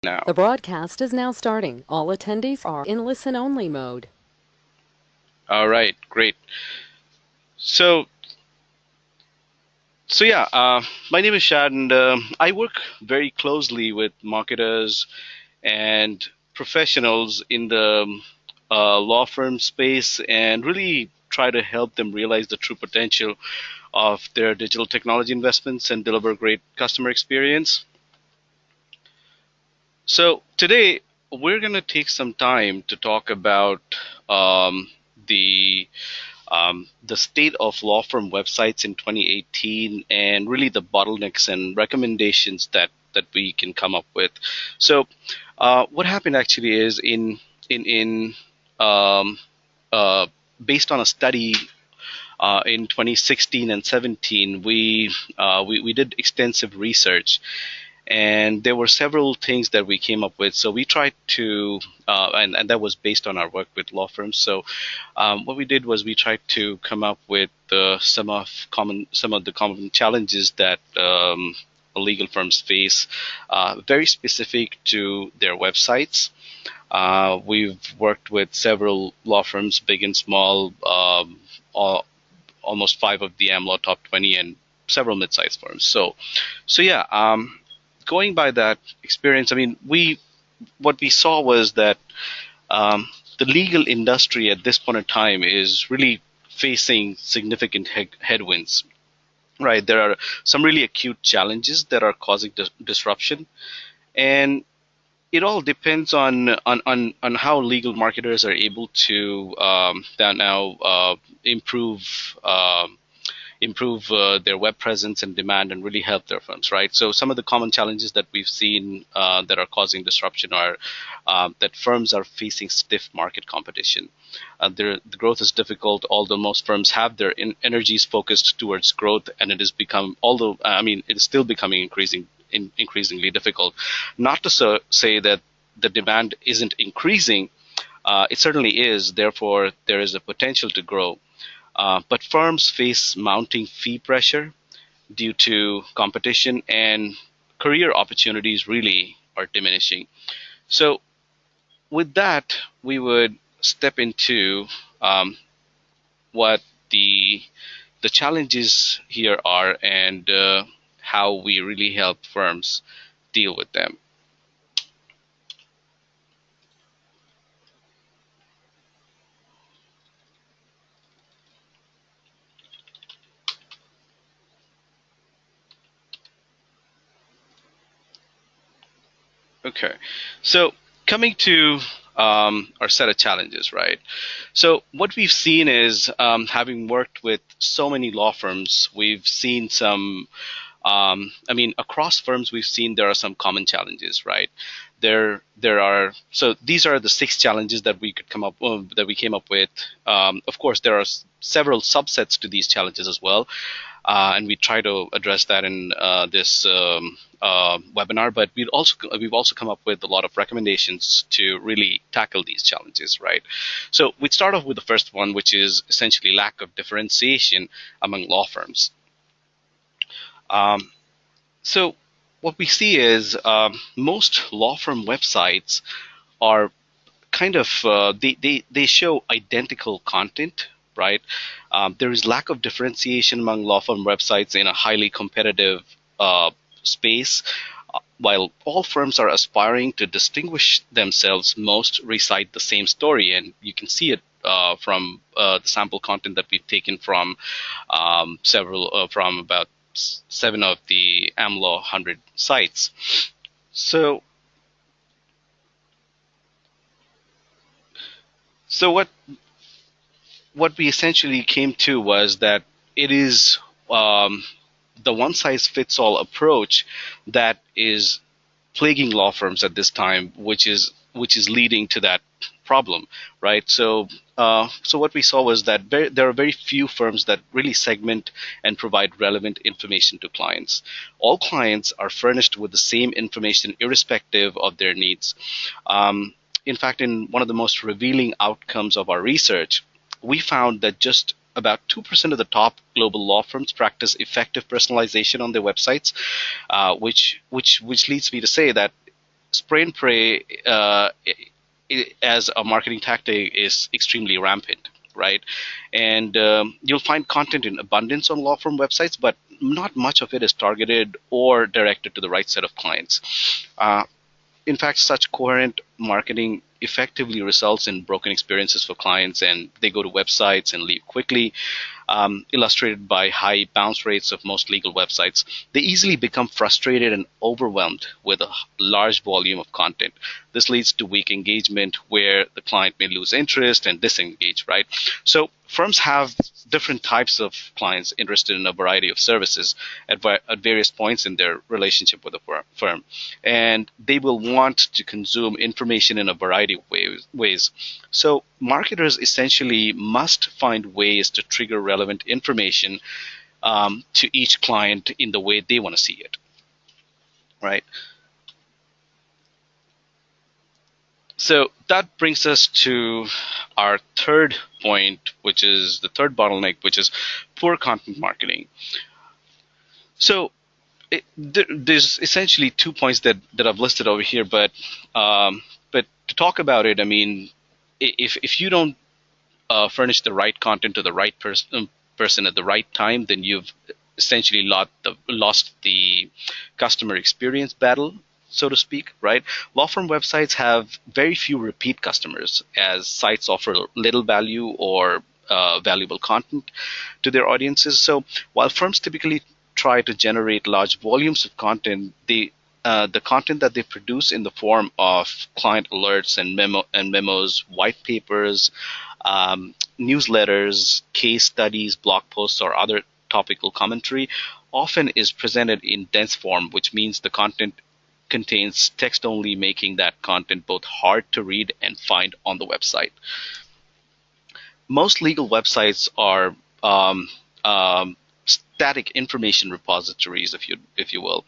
Now. The broadcast is now starting. All attendees are in listen-only mode. All right, great. So, my name is Shad, and I work very closely with marketers and professionals in the law firm space, and really try to help them realize the true potential of their digital technology investments and deliver great customer experience. So today we're going to take some time to talk about um, the the state of law firm websites in 2018 and really the bottlenecks and recommendations that we can come up with. So what happened actually is in um, uh, based on a study in 2016 and 17, we did extensive research, and there were several things that we came up with. So we tried to, and that was based on our work with law firms. So what we did was we tried to come up with some of the common challenges that legal firms face, very specific to their websites. We've worked with several law firms, big and small, almost five of the AmLaw top 20, and several mid-sized firms. Going by that experience, I mean, what we saw was that um, the legal industry at this point in time is really facing significant headwinds. Right, there are some really acute challenges that are causing disruption, and it all depends on how legal marketers are able to now improve their web presence and demand and really help their firms, right? So some of the common challenges that we've seen that are causing disruption are that firms are facing stiff market competition. The growth is difficult, although most firms have their energies focused towards growth, and it has become, although I mean, it is still becoming increasingly difficult. Not to say that the demand isn't increasing. It certainly is. Therefore, there is a potential to grow. But firms face mounting fee pressure due to competition, and career opportunities really are diminishing. So, with that, we would step into what the challenges here are, and how we really help firms deal with them. Okay, so coming to our set of challenges, right? So what we've seen is, having worked with so many law firms, we've seen some. I mean, across firms, we've seen there are some common challenges, right? There are, so these are the six challenges that we could come up that we came up with. Of course, there are several subsets to these challenges as well, and we try to address that in this webinar. But we've also come up with a lot of recommendations to really tackle these challenges, right? So we start off with the first one, which is essentially lack of differentiation among law firms. Um, so what we see is, most law firm websites are kind of they show identical content, right? There is lack of differentiation among law firm websites in a highly competitive space. While all firms are aspiring to distinguish themselves, most recite the same story, and you can see it from the sample content that we've taken from from about seven of the AmLaw 100 sites. So, so what we essentially came to was that it is the one-size-fits-all approach that is plaguing law firms at this time, which is leading to that problem, right? So what we saw was that there are very few firms that really segment and provide relevant information to clients. All clients are furnished with the same information, irrespective of their needs. In fact, in one of the most revealing outcomes of our research, we found that just about 2% of the top global law firms practice effective personalization on their websites, which leads me to say that spray and pray as a marketing tactic is extremely rampant, right? And you'll find content in abundance on law firm websites, but not much of it is targeted or directed to the right set of clients. In fact, such coherent marketing effectively results in broken experiences for clients, and they go to websites and leave quickly, illustrated by high bounce rates of most legal websites. They easily become frustrated and overwhelmed with a large volume of content. This leads to weak engagement where the client may lose interest and disengage, right? So firms have different types of clients interested in a variety of services at various points in their relationship with a firm. And they will want to consume information in a variety of ways. So marketers essentially must find ways to trigger relevant information to each client in the way they want to see it, right? So that brings us to our third point, which is the third bottleneck, which is poor content marketing. So there's essentially 2 points that I've listed over here, but to talk about it, I mean, if you don't furnish the right content to the right person at the right time, then you've essentially lost the customer experience battle, so to speak, right? Law firm websites have very few repeat customers, as sites offer little value or valuable content to their audiences. So while firms typically try to generate large volumes of content, the content that they produce in the form of client alerts and memos, white papers, newsletters, case studies, blog posts, or other topical commentary often is presented in dense form, which means the content contains text only, making that content both hard to read and find on the website. Most legal websites are static information repositories, if you will,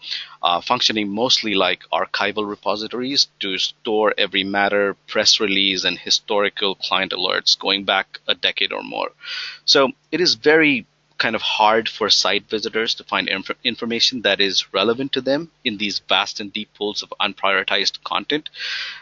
functioning mostly like archival repositories to store every matter, press release, and historical client alerts going back a decade or more. So it is very kind of hard for site visitors to find information that is relevant to them in these vast and deep pools of unprioritized content.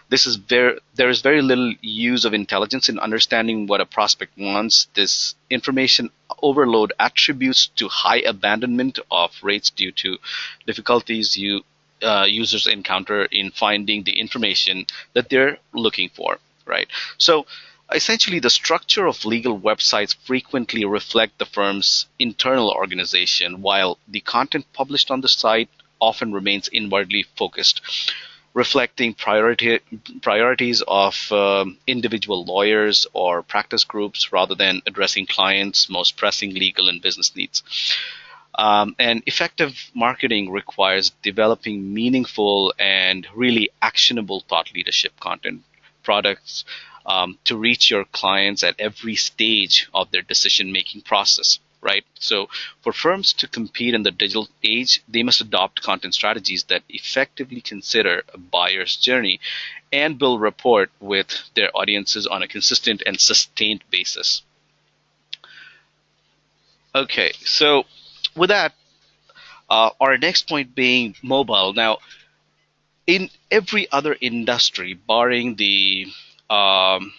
There is very little use of intelligence in understanding what a prospect wants. This information overload attributes to high abandonment of rates due to difficulties users encounter in finding the information that they're looking for, right? So essentially, the structure of legal websites frequently reflect the firm's internal organization, while the content published on the site often remains inwardly focused, reflecting priorities of individual lawyers or practice groups rather than addressing clients' most pressing legal and business needs. And effective marketing requires developing meaningful and really actionable thought leadership content products to reach your clients at every stage of their decision-making process, right? So for firms to compete in the digital age, they must adopt content strategies that effectively consider a buyer's journey and build rapport with their audiences on a consistent and sustained basis. Okay, so with that, our next point being mobile. Now, in every other industry, um,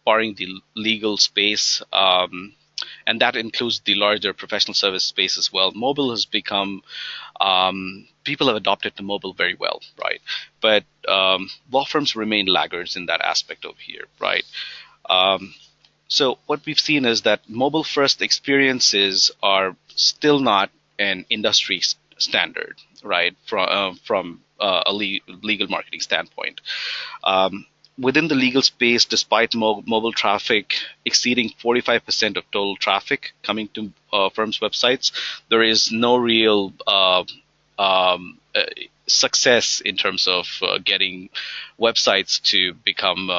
barring the legal space, and that includes the larger professional service space as well, mobile has become people have adopted the mobile very well, right? But law firms remain laggards in that aspect over here, right? Um, so what we've seen is that mobile first experiences are still not an industry standard, right? From a legal marketing standpoint. Um, Within the legal space, despite mobile traffic exceeding 45% of total traffic coming to firms' websites, there is no real success in terms of getting websites to become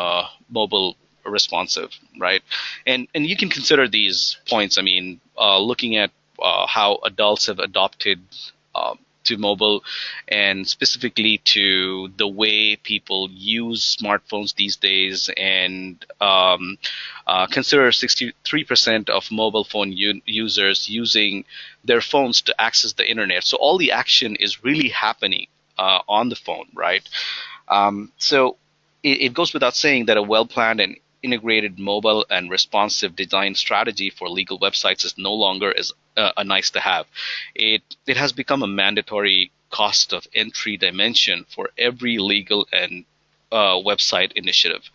mobile responsive, right? And you can consider these points. I mean, looking at how adults have adopted to mobile, and specifically to the way people use smartphones these days, and consider 63% of mobile phone users using their phones to access the internet. So all the action is really happening on the phone, right? So it goes without saying that a well-planned and integrated mobile and responsive design strategy for legal websites is no longer is a nice to have. It has become a mandatory cost of entry dimension for every legal and website initiative.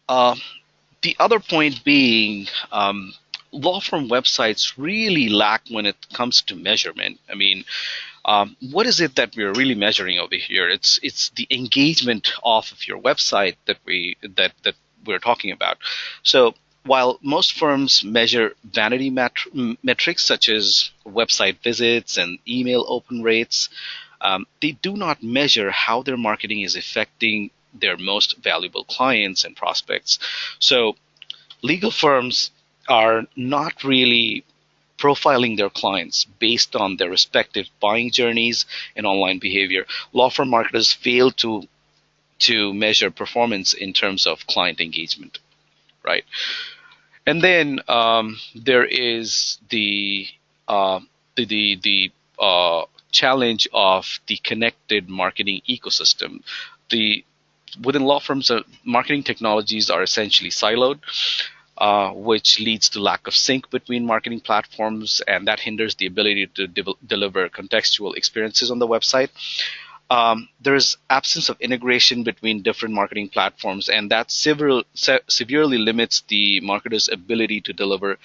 Uh, the other point being, law firm websites really lack when it comes to measurement. I mean, what is it that we're really measuring over here? It's the engagement off of your website that we're talking about. So while most firms measure vanity metrics such as website visits and email open rates, they do not measure how their marketing is affecting their most valuable clients and prospects. So legal firms are not really profiling their clients based on their respective buying journeys and online behavior. Law firm marketers fail to measure performance in terms of client engagement, right? And then there is uh, the challenge of the connected marketing ecosystem. The Within law firms, marketing technologies are essentially siloed, which leads to lack of sync between marketing platforms, and that hinders the ability to deliver contextual experiences on the website. There is absence of integration between different marketing platforms, and that severely limits the marketer's ability to deliver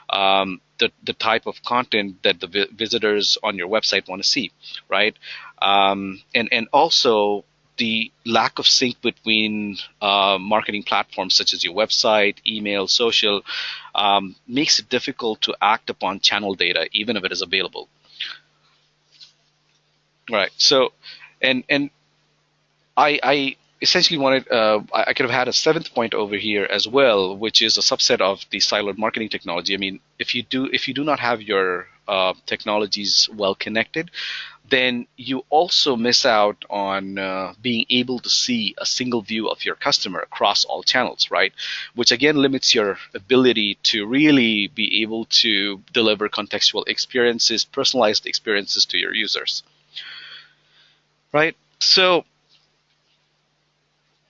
the type of content that the visitors on your website want to see, right? And also the lack of sync between marketing platforms such as your website, email, social, makes it difficult to act upon channel data, even if it is available. Right. So, and I essentially wanted I could have had a seventh point over here as well, which is a subset of the siloed marketing technology. I mean, if you do not have your technologies well connected, then you also miss out on being able to see a single view of your customer across all channels, right? Which again limits your ability to really be able to deliver contextual experiences, personalized experiences to your users, right? So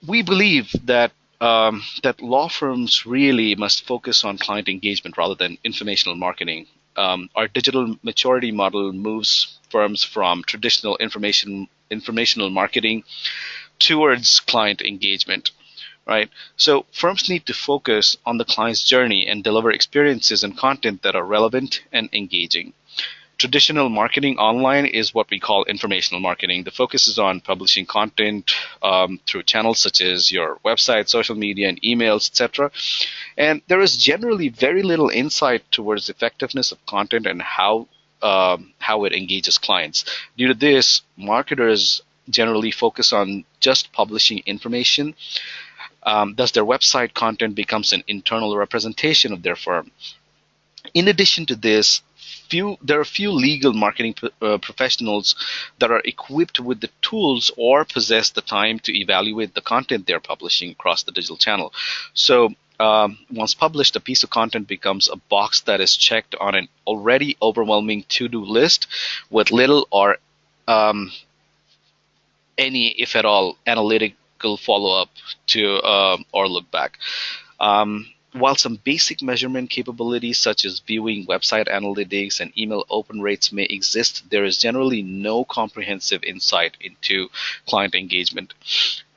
we believe that law firms really must focus on client engagement rather than informational marketing. Our digital maturity model moves firms from traditional informational marketing towards client engagement, right? So firms need to focus on the client's journey and deliver experiences and content that are relevant and engaging. Traditional marketing online is what we call informational marketing. The focus is on publishing content through channels such as your website, social media, and emails, etc. And there is generally very little insight towards the effectiveness of content and how it engages clients. Due to this, marketers generally focus on just publishing information. Thus, their website content becomes an internal representation of their firm. In addition to this, there are few legal marketing professionals that are equipped with the tools or possess the time to evaluate the content they're publishing across the digital channel. So once published, a piece of content becomes a box that is checked on an already overwhelming to-do list with little or um, any, if at all, analytical follow-up to or look back. While some basic measurement capabilities such as viewing website analytics and email open rates may exist, there is generally no comprehensive insight into client engagement.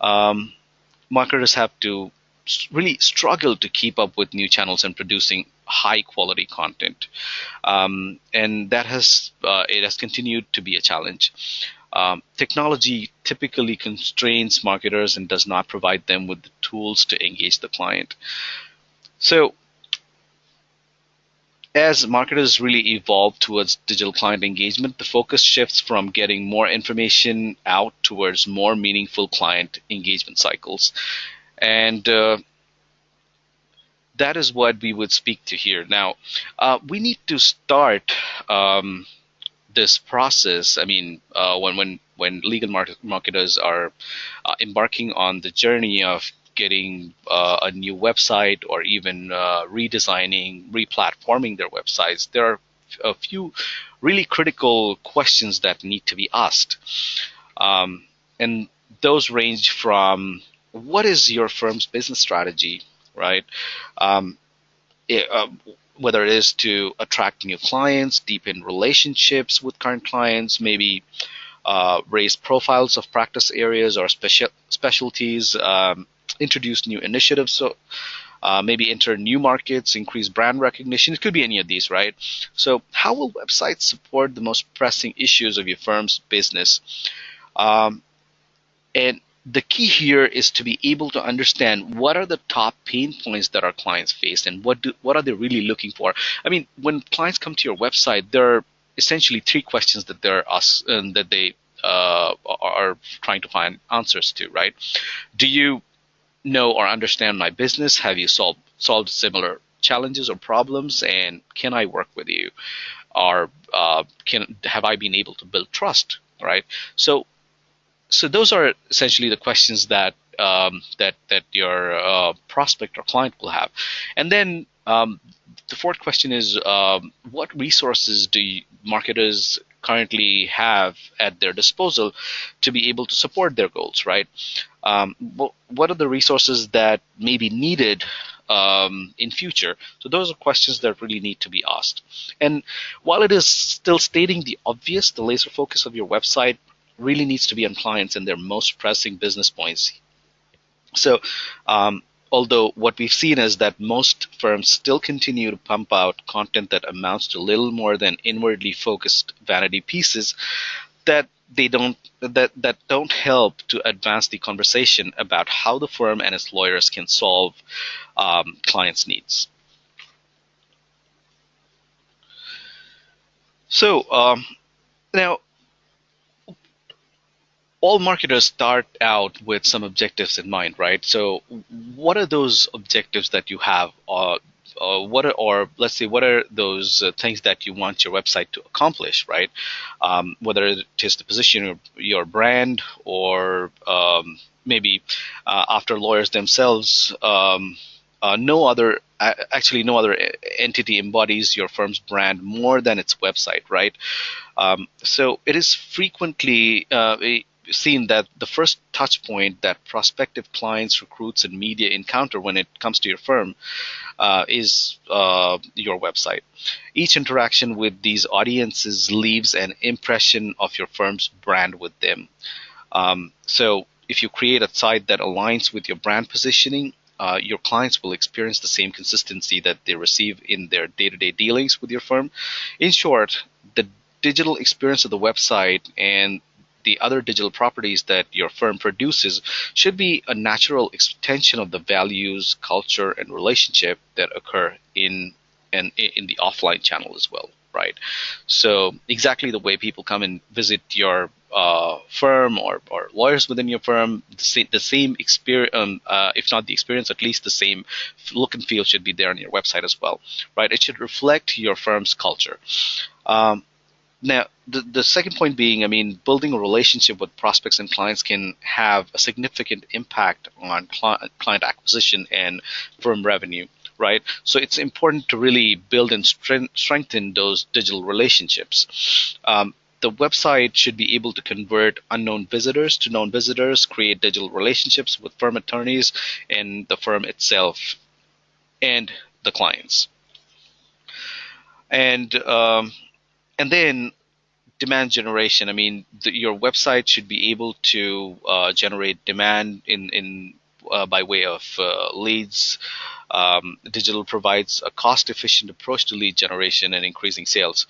Um, Marketers have to really struggle to keep up with new channels and producing high quality content, and that has it has continued to be a challenge. Technology typically constrains marketers and does not provide them with the tools to engage the client. So, as marketers really evolve towards digital client engagement, the focus shifts from getting more information out towards more meaningful client engagement cycles. And that is what we would speak to here. Now, we need to start this process. I mean, when legal marketers are embarking on the journey of getting a new website or even redesigning, replatforming their websites, there are a few really critical questions that need to be asked. And those range from what is your firm's business strategy, right? Um, it, whether it is to attract new clients, deepen relationships with current clients, maybe raise profiles of practice areas or specialties, introduce new initiatives, so maybe enter new markets, increase brand recognition. It could be any of these, right? So, how will websites support the most pressing issues of your firm's business? Um, and the key here is to be able to understand what are the top pain points that our clients face and what are they really looking for. I mean, when clients come to your website, there are essentially three questions that that they are trying to find answers to, right? Do you know or understand my business? Have you solved similar challenges or problems? And can I work with you? Or can have I been able to build trust? Right. So those are essentially the questions that that your prospect or client will have, and then the fourth question is what resources do marketers currently have at their disposal to be able to support their goals, right? What are the resources that may be needed in future? So those are questions that really need to be asked. And while it is still stating the obvious, the laser focus of your website really needs to be on clients and their most pressing business points. So, although what we've seen is that most firms still continue to pump out content that amounts to little more than inwardly focused vanity pieces that don't help to advance the conversation about how the firm and its lawyers can solve clients' needs. So now all marketers start out with some objectives in mind, right? So, what are those objectives that you have? Or let's say, what are those things that you want your website to accomplish, right? Whether it is to position your brand, or maybe after lawyers themselves, actually no other entity embodies your firm's brand more than its website, right? So it is frequently seen that the first touch point that prospective clients, recruits, and media encounter when it comes to your firm is your website. Each interaction with these audiences leaves an impression of your firm's brand with them. So if you create a site that aligns with your brand positioning, your clients will experience the same consistency that they receive in their day-to-day dealings with your firm. In short, the digital experience of the website and the other digital properties that your firm produces should be a natural extension of the values, culture, and relationship that occur in the offline channel as well, right? So exactly the way people come and visit your firm, or lawyers within your firm, the same experience, if not the experience, at least the same look and feel should be there on your website as well, right? It should reflect your firm's culture. Um, Now, the second point being, I mean, building a relationship with prospects and clients can have a significant impact on client acquisition and firm revenue, right? So it's important to really build and strengthen those digital relationships. The website should be able to convert unknown visitors to known visitors, create digital relationships with firm attorneys and the firm itself and the clients. And and then demand generation. I mean, your website should be able to generate demand in by way of leads. Digital provides a cost-efficient approach to lead generation and increasing sales.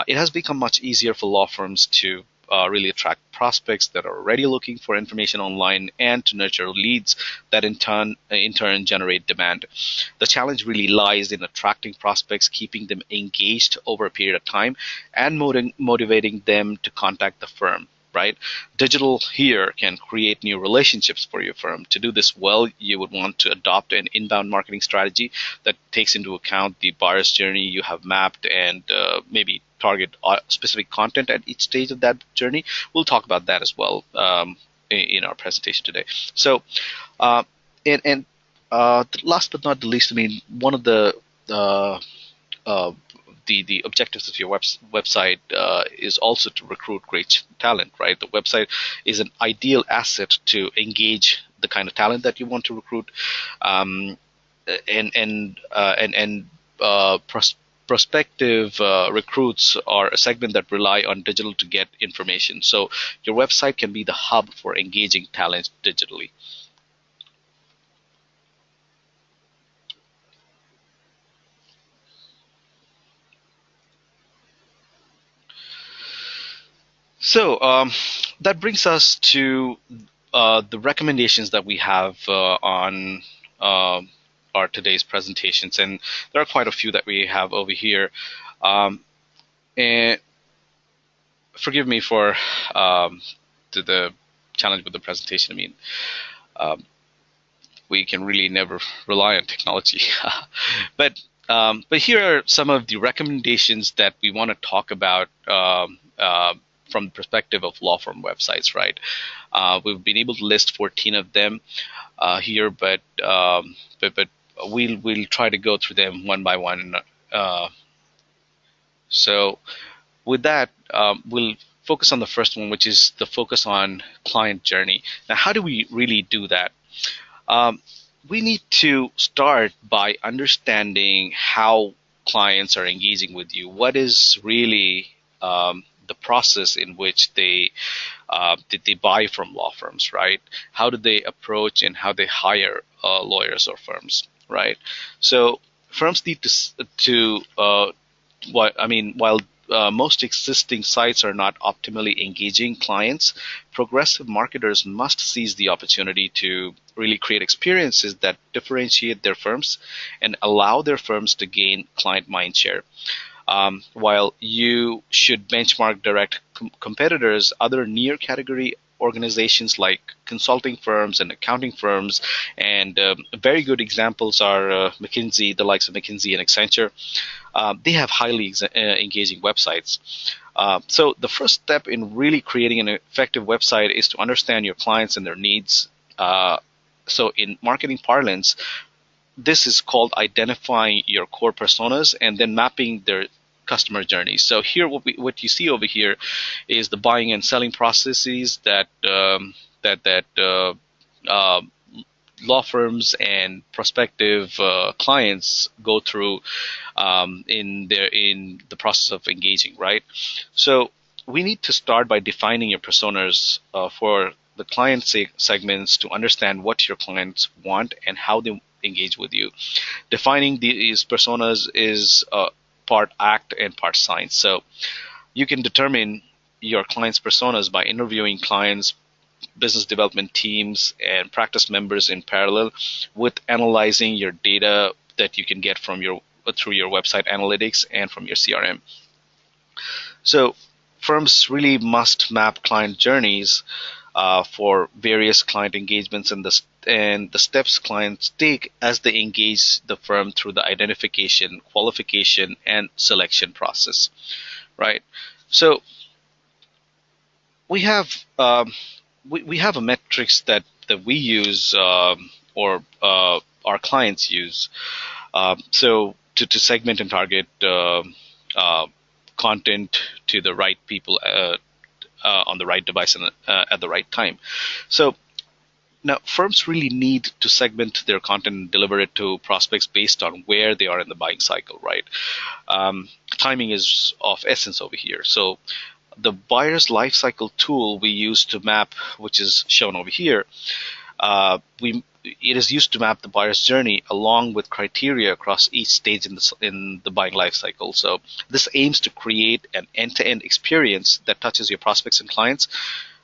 It has become much easier for law firms to really attract prospects that are already looking for information online and to nurture leads that in turn generate demand. The challenge really lies in attracting prospects, keeping them engaged over a period of time, and motivating them to contact the firm. Right? Digital here can create new relationships for your firm. To do this well, you would want to adopt an inbound marketing strategy that takes into account the buyer's journey you have mapped and maybe target specific content at each stage of that journey. We'll talk about that as well in our presentation today. So, uh, and last but not the least, I mean, one of uh, the objectives of your website is also to recruit great talent, right? The website is an ideal asset to engage the kind of talent that you want to recruit, um, and prospective recruits are a segment that rely on digital to get information. So your website can be the hub for engaging talent digitally. So that brings us to the recommendations that we have on uh, our today's presentations, and there are quite a few that we have over here. And forgive me for the challenge with the presentation. I mean, um, we can really never rely on technology, but here are some of the recommendations that we want to talk about. From the perspective of law firm websites, right? We've been able to list 14 of them here, but we'll try to go through them one by one. Uh, so with that, we'll focus on the first one, which is the focus on client journey. Now, how do we really do that? Um, we need to start by understanding how clients are engaging with you. What is really the process in which did they buy from law firms, right? How do they approach and how they hire lawyers or firms, right? So firms need to what I mean, while most existing sites are not optimally engaging clients, progressive marketers must seize the opportunity to really create experiences that differentiate their firms and allow their firms to gain client mindshare. While you should benchmark direct competitors, other near category organizations like consulting firms and accounting firms, and very good examples are McKinsey, the likes of McKinsey and Accenture. They have highly engaging websites. So the first step in really creating an effective website is to understand your clients and their needs. So in marketing parlance, this is called identifying your core personas and then mapping their customer journeys. So here, what you see over here is the buying and selling processes that uh, law firms and prospective clients go through in the process of engaging, right? So we need to start by defining your personas for the client segments to understand what your clients want and how they engage with you. Defining these personas is part act and part science. So you can determine your clients' personas by interviewing clients, business development teams, and practice members in parallel with analyzing your data that you can get from your through your website analytics and from your CRM. So firms really must map client journeys for various client engagements and the steps clients take as they engage the firm through the identification, qualification, and selection process, right? So we have we have a metrics that we use or our clients use. So to segment and target uh, content to the right people on the right device and at the right time. So now firms really need to segment their content and deliver it to prospects based on where they are in the buying cycle, right? Timing is of essence over here. So the buyer's lifecycle tool we use to map, which is shown over here, it is used to map the buyer's journey along with criteria across each stage in the buying life cycle. So this aims to create an end-to-end experience that touches your prospects and clients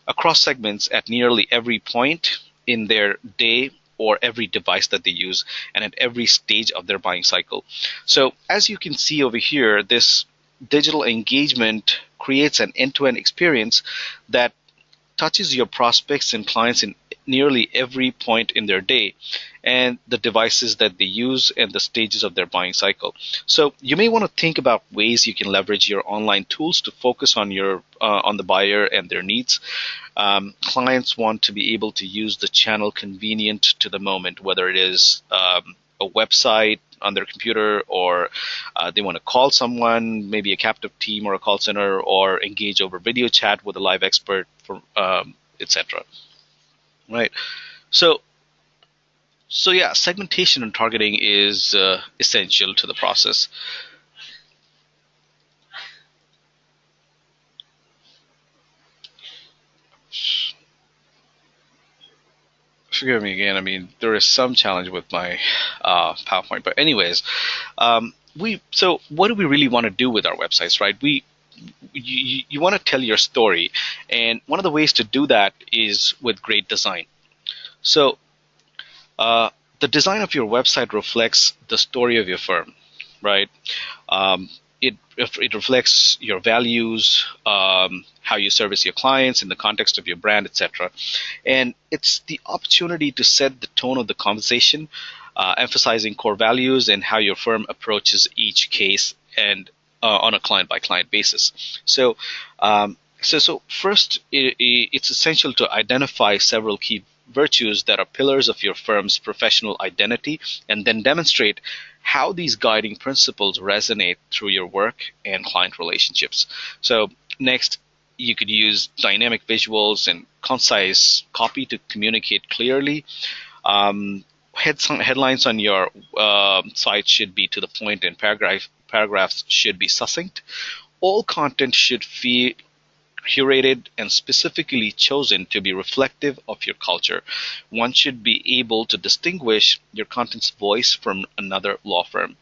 across segments at nearly every point in their day or every device that they use and at every stage of their buying cycle. So as you can see over here, this digital engagement creates an end-to-end experience that touches your prospects and clients in nearly every point in their day and the devices that they use and the stages of their buying cycle. So you may want to think about ways you can leverage your online tools to focus on on the buyer and their needs. Clients want to be able to use the channel convenient to the moment, whether it is a website on their computer, or they want to call someone, maybe a captive team or a call center, or engage over video chat with a live expert, for etc. Right. So yeah, segmentation and targeting is essential to the process. Forgive me again. I mean, there is some challenge with my PowerPoint, but anyways, we so what do we really want to do with our websites, right? You want to tell your story, and one of the ways to do that is with great design. So uh, the design of your website reflects the story of your firm, right? Um, it reflects your values, how you service your clients in the context of your brand, etc. And it's the opportunity to set the tone of the conversation, emphasizing core values and how your firm approaches each case, and on a client by client basis. So first, it's essential to identify several key virtues that are pillars of your firm's professional identity, and then demonstrate how these guiding principles resonate through your work and client relationships. So next, you could use dynamic visuals and concise copy to communicate clearly. Um, Headlines on your site should be to the point, and paragraphs should be succinct. All content should feel curated and specifically chosen to be reflective of your culture. One should be able to distinguish your content's voice from another law firm.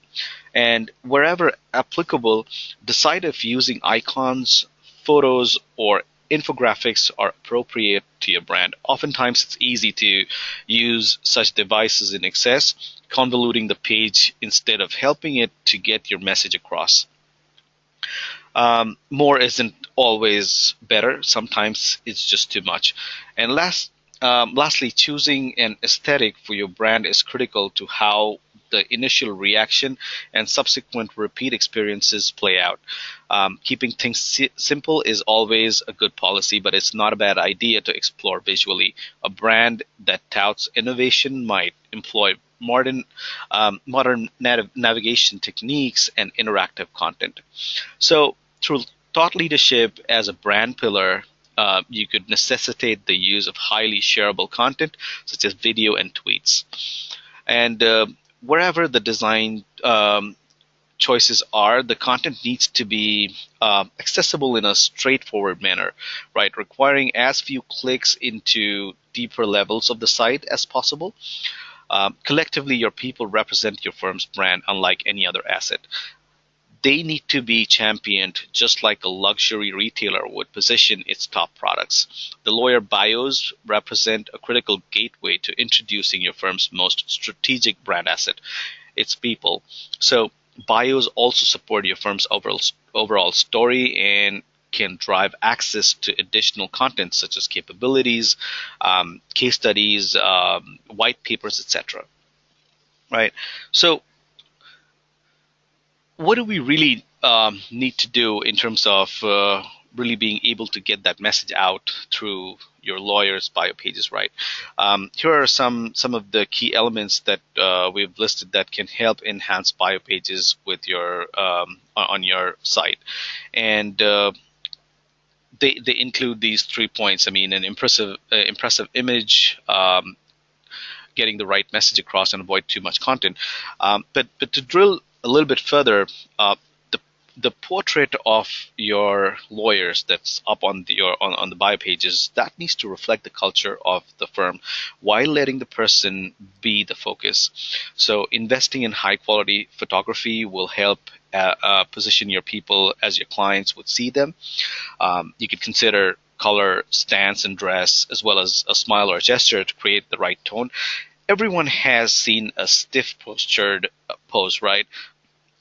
And wherever applicable, decide if using icons, photos, or infographics are appropriate to your brand. Oftentimes, it's easy to use such devices in excess, convoluting the page instead of helping it to get your message across. More isn't always better. Sometimes it's just too much. And lastly, choosing an aesthetic for your brand is critical to how the initial reaction and subsequent repeat experiences play out. Keeping things simple is always a good policy, but it's not a bad idea to explore visually. A brand that touts innovation might employ modern navigation techniques and interactive content. So through thought leadership as a brand pillar, you could necessitate the use of highly shareable content such as video and tweets. And wherever the design choices are, the content needs to be accessible in a straightforward manner, right? Requiring as few clicks into deeper levels of the site as possible. Collectively, your people represent your firm's brand unlike any other asset. They need to be championed just like a luxury retailer would position its top products. The lawyer bios represent a critical gateway to introducing your firm's most strategic brand asset, its people. So bios also support your firm's overall story and can drive access to additional content such as capabilities, case studies, white papers, etc. Right. So what do we really need to do in terms of really being able to get that message out through your lawyer's bio pages, right? Here are some of the key elements that we've listed that can help enhance bio pages with your on your site, and they include these 3 points. I mean, an impressive image. Getting the right message across and avoid too much content. But to drill a little bit further, the the portrait of your lawyers that's up on on the bio pages, that needs to reflect the culture of the firm while letting the person be the focus. So investing in high quality photography will help position your people as your clients would see them. You could consider color, stance, and dress, as well as a smile or a gesture to create the right tone. Everyone has seen a stiff postured pose, right?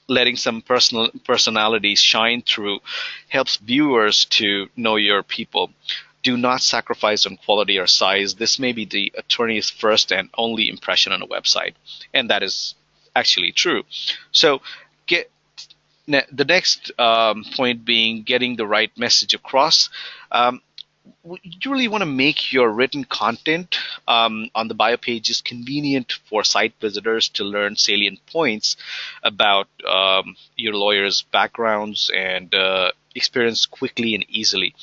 Letting some personalities shine through helps viewers to know your people. Do not sacrifice on quality or size. This may be the attorney's first and only impression on a website, and that is actually true. So, get the next point being getting the right message across. You really want to make your written content on the bio page is convenient for site visitors to learn salient points about your lawyer's backgrounds and experience quickly and easily.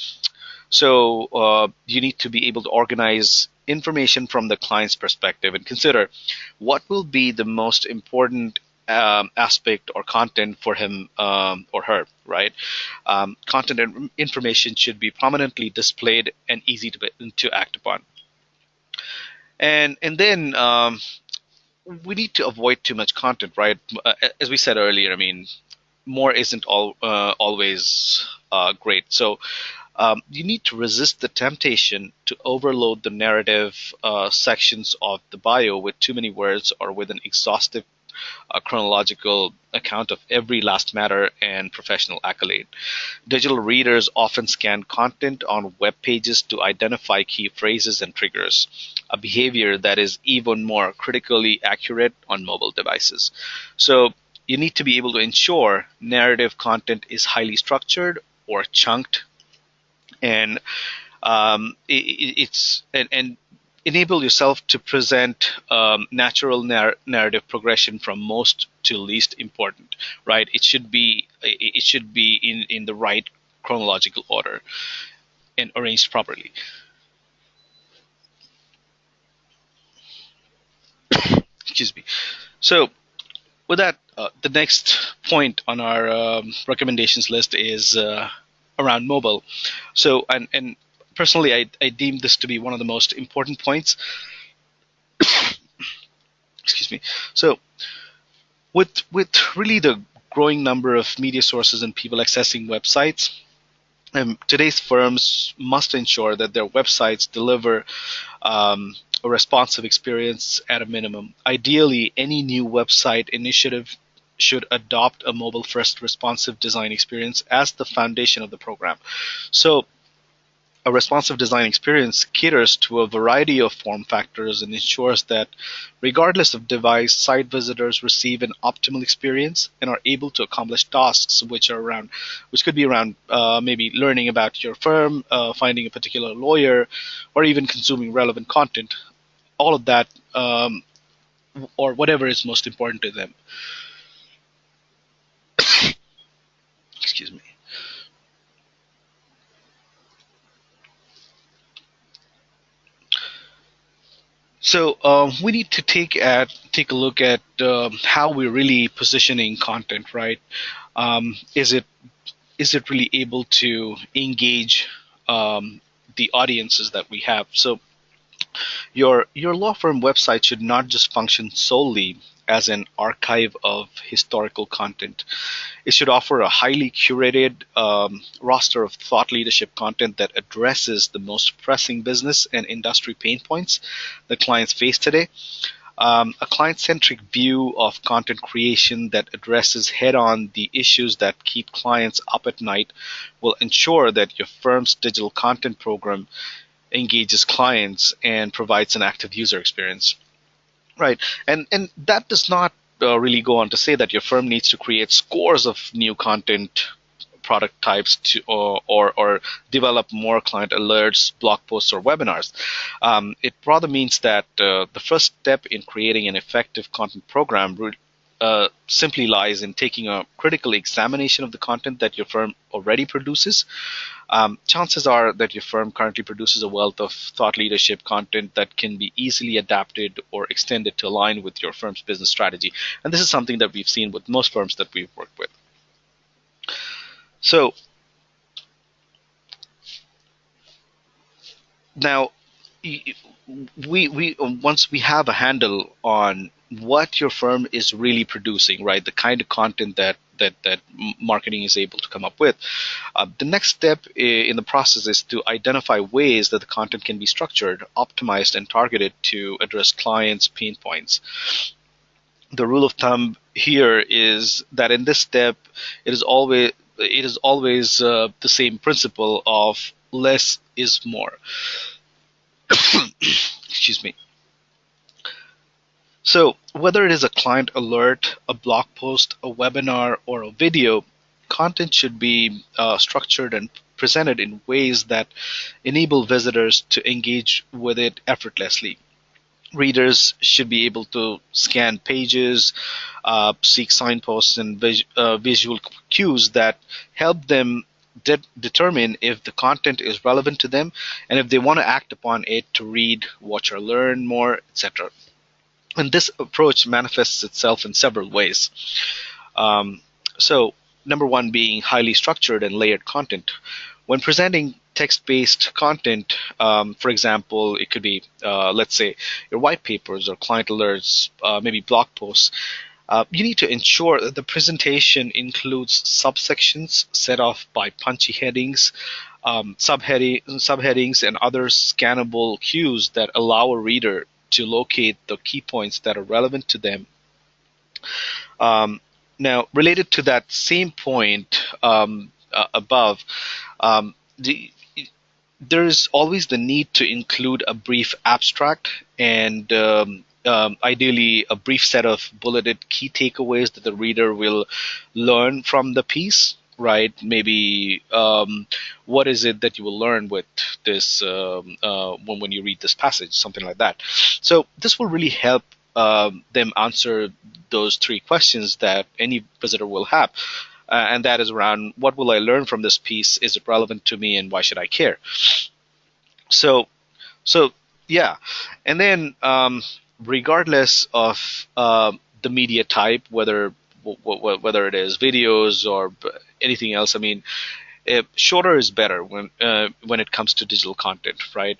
So you need to be able to organize information from the client's perspective and consider what will be the most important aspect or content for him or her, right? Content and information should be prominently displayed and easy to act upon. And then we need to avoid too much content, right? As we said earlier, I mean, more isn't always great. So you need to resist the temptation to overload the narrative sections of the bio with too many words or with an exhaustive chronological account of every last matter and professional accolade. Digital readers often scan content on web pages to identify key phrases and triggers, a behavior that is even more critically accurate on mobile devices. So you need to be able to ensure narrative content is highly structured or chunked, and and enable yourself to present natural narrative progression from most to least important, right? It should be in the right chronological order and arranged properly. Excuse me. So with that, the next point on our recommendations list is around mobile. So and personally, I deem this to be one of the most important points. Excuse me. So with really the growing number of media sources and people accessing websites, today's firms must ensure that their websites deliver a responsive experience at a minimum. Ideally, any new website initiative should adopt a mobile first responsive design experience as the foundation of the program. So a responsive design experience caters to a variety of form factors and ensures that, regardless of device, site visitors receive an optimal experience and are able to accomplish tasks which could be around maybe learning about your firm, finding a particular lawyer, or even consuming relevant content. All of that, or whatever is most important to them. Excuse me. So we need to take a look at how we're really positioning content, right? Is it really able to engage the audiences that we have? So your law firm website should not just function solely as an archive of historical content. It should offer a highly curated roster of thought leadership content that addresses the most pressing business and industry pain points that clients face today. A client-centric view of content creation that addresses head-on the issues that keep clients up at night will ensure that your firm's digital content program engages clients and provides an active user experience. Right, and that does not really go on to say that your firm needs to create scores of new content product types to or develop more client alerts, blog posts, or webinars. It rather means that the first step in creating an effective content program simply lies in taking a critical examination of the content that your firm already produces. Chances are that your firm currently produces a wealth of thought leadership content that can be easily adapted or extended to align with your firm's business strategy. And this is something that we've seen with most firms that we've worked with. So now, we once we have a handle on what your firm is really producing, right? The kind of content that marketing is able to come up with. The next step in the process is to identify ways that the content can be structured, optimized, and targeted to address clients' pain points. The rule of thumb here is that in this step, it is always the same principle of less is more. Excuse me. So whether it is a client alert, a blog post, a webinar, or a video, content should be structured and presented in ways that enable visitors to engage with it effortlessly. Readers should be able to scan pages, seek signposts and visual cues that help them determine if the content is relevant to them and if they want to act upon it to read, watch, or learn more, etc. And this approach manifests itself in several ways. Um, so, number one being highly structured and layered content. When presenting text-based content, for example, it could be, let's say, your white papers or client alerts, maybe blog posts. You need to ensure that the presentation includes subsections set off by punchy headings, subheadings, and other scannable cues that allow a reader to locate the key points that are relevant to them. Um, Now, related to that same point above, the, there is always the need to include a brief abstract and ideally a brief set of bulleted key takeaways that the reader will learn from the piece. Right? Maybe what is it that you will learn with this when you read this passage, something like that. So this will really help them answer those three questions that any visitor will have. And that is around what will I learn from this piece? Is it relevant to me, and why should I care? So, so yeah, and then regardless of the media type, whether it is videos or anything else, I mean, shorter is better when it comes to digital content, right?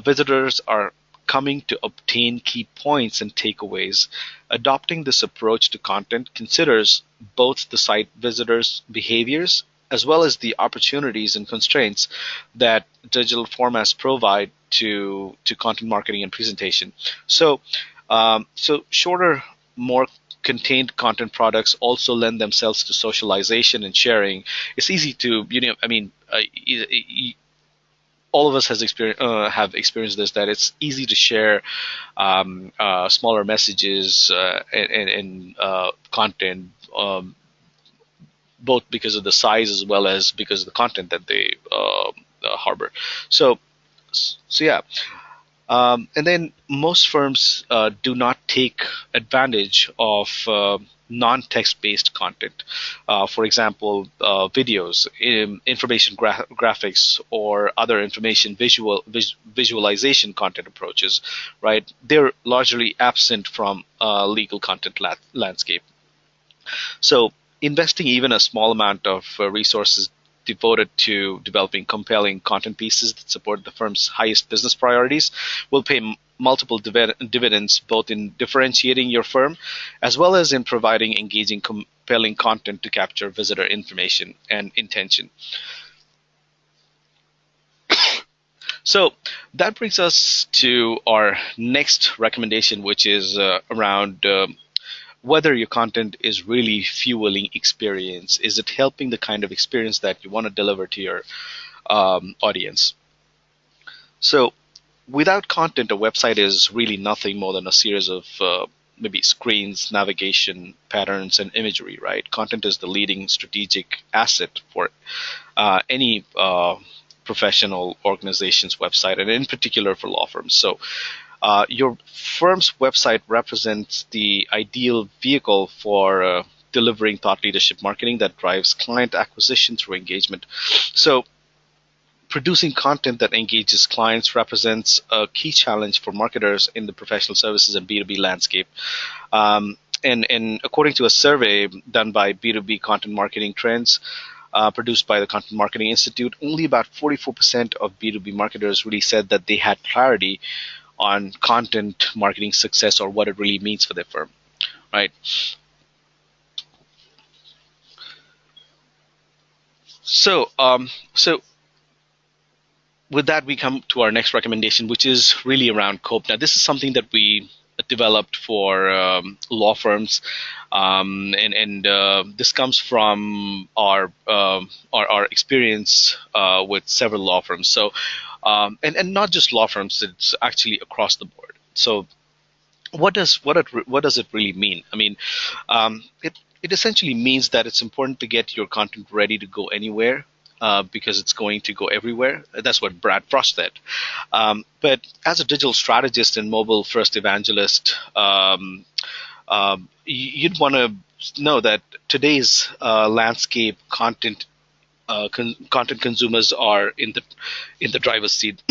Visitors are coming to obtain key points and takeaways. Adopting this approach to content considers both the site visitors' behaviors as well as the opportunities and constraints that digital formats provide to content marketing and presentation. So shorter, more contained content products also lend themselves to socialization and sharing. It's easy to, I mean, all of us have experienced this, that it's easy to share smaller messages and content, both because of the size as well as because of the content that they harbor. So, so yeah. And then most firms do not take advantage of non-text based content. For example, videos, information graphics, or other information visualization content approaches. Right? They're largely absent from legal content landscape. So investing even a small amount of resources devoted to developing compelling content pieces that support the firm's highest business priorities will pay multiple dividends, both in differentiating your firm as well as in providing engaging, compelling content to capture visitor information and intention. So that brings us to our next recommendation, which is around whether your content is really fueling experience. Is it helping the kind of experience that you want to deliver to your audience? So, without content, a website is really nothing more than a series of maybe screens, navigation patterns, and imagery, right? Content is the leading strategic asset for any professional organization's website, and in particular for law firms. So, your firm's website represents the ideal vehicle for delivering thought leadership marketing that drives client acquisition through engagement. So, producing content that engages clients represents a key challenge for marketers in the professional services and B2B landscape. And according to a survey done by B2B Content Marketing Trends, produced by the Content Marketing Institute, only about 44% of B2B marketers really said that they had clarity on content marketing success or what it really means for their firm, right? So with that, we come to our next recommendation, which is really around COPE. Now, this is something that we developed for law firms, and this comes from our experience with several law firms. So, and not just law firms; it's actually across the board. So, what does it really mean? I mean, it essentially means that it's important to get your content ready to go anywhere. because it's going to go everywhere. That's what Brad Frost said. But as a digital strategist and mobile first evangelist, you'd want to know that today's landscape content consumers are in the driver's seat.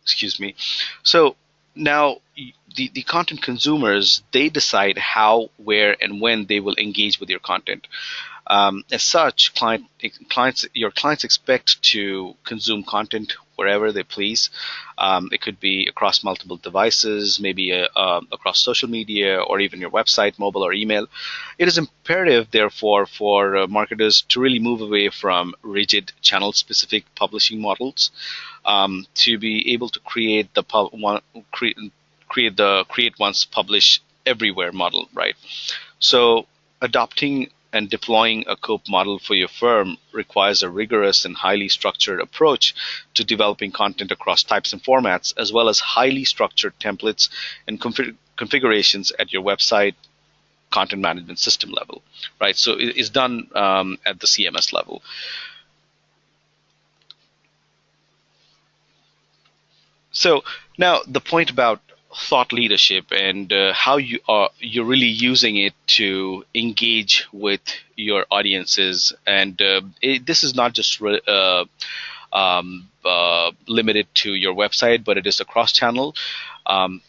Excuse me. So now the content consumers, they decide how, where, and when they will engage with your content. As such, your clients expect to consume content wherever they please. It could be across multiple devices, maybe across social media, or even your website, mobile, or email. It is imperative, therefore, for marketers to really move away from rigid channel-specific publishing models, to be able to create create once, publish everywhere model, right? So adopting and deploying a COPE model for your firm requires a rigorous and highly structured approach to developing content across types and formats, as well as highly structured templates and configurations at your website content management system level, right? So it's done at the CMS level. So now the point about thought leadership and how you're really using it to engage with your audiences, and this is not just limited to your website, but it is across channel.